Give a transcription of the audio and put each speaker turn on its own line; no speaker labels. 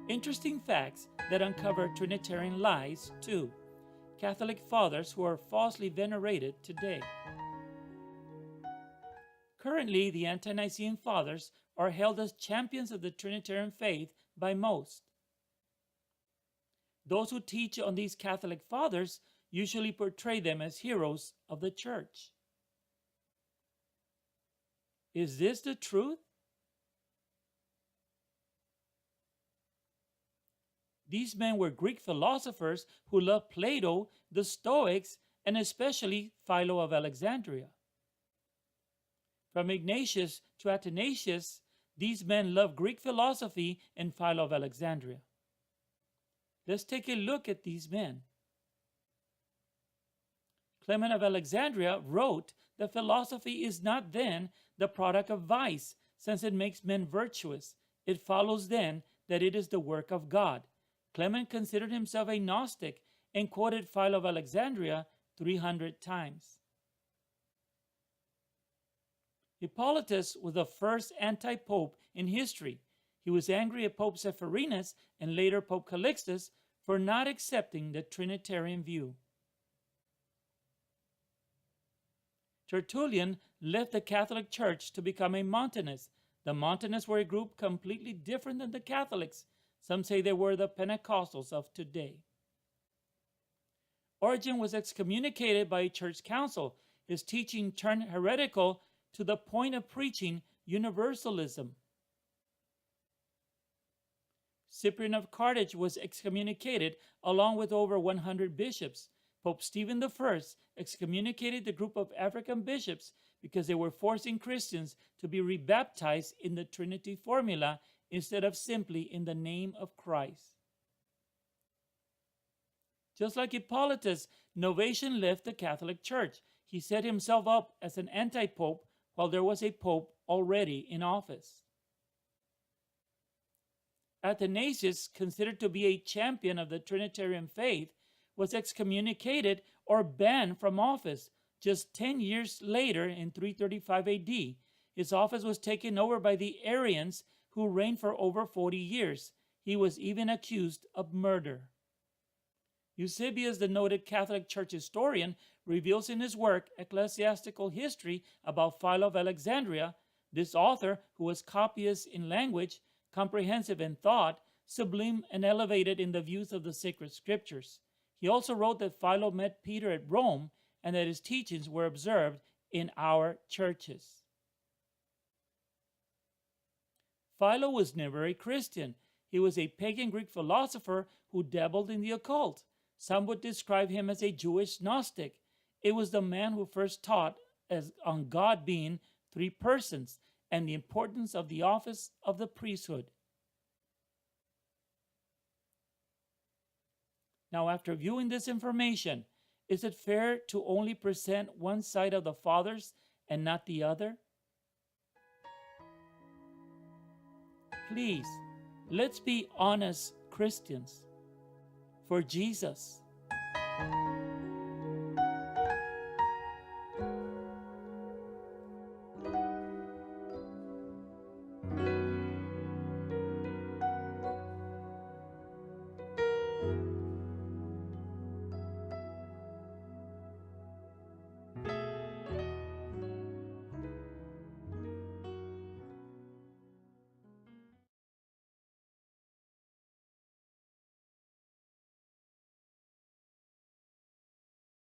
Interesting facts that uncover Trinitarian lies, too. Catholic fathers who are falsely venerated today. Currently, the Ante-Nicene fathers are held as champions of the Trinitarian faith by most. Those who teach on these Catholic fathers usually portray them as heroes of the church. Is this the truth? These men were Greek philosophers who loved Plato, the Stoics, and especially Philo of Alexandria. From Ignatius to Athanasius, these men loved Greek philosophy and Philo of Alexandria. Let's take a look at these men. Clement of Alexandria wrote that philosophy is not then the product of vice, since it makes men virtuous. It follows then that it is the work of God. Clement considered himself a Gnostic and quoted Philo of Alexandria 300 times. Hippolytus was the first anti-pope in history. He was angry at Pope Zephyrinus and later Pope Calixtus for not accepting the Trinitarian view. Tertullian left the Catholic Church to become a Montanist. The Montanists were a group completely different than the Catholics. Some say they were the Pentecostals of today. Origen was excommunicated by a church council. His teaching turned heretical to the point of preaching universalism. Cyprian of Carthage was excommunicated along with over 100 bishops. Pope Stephen I excommunicated the group of African bishops because they were forcing Christians to be rebaptized in the Trinity formula instead of simply in the name of Christ. Just like Hippolytus, Novatian left the Catholic Church. He set himself up as an anti-pope while there was a pope already in office. Athanasius, considered to be a champion of the Trinitarian faith, was excommunicated or banned from office. Just 10 years later, in 335 AD, his office was taken over by the Arians, who reigned for over 40 years. He was even accused of murder. Eusebius, the noted Catholic Church historian, reveals in his work Ecclesiastical History about Philo of Alexandria. This author, who was copious in language, comprehensive in thought, sublime and elevated in the views of the sacred scriptures. He also wrote that Philo met Peter at Rome and that his teachings were observed in our churches. Philo was never a Christian. He was a pagan Greek philosopher who dabbled in the occult. Some would describe him as a Jewish Gnostic. It was the man who first taught on God being three persons and the importance of the office of the priesthood. Now, after viewing this information, is it fair to only present one side of the fathers and not the other? Please, let's be honest Christians for Jesus.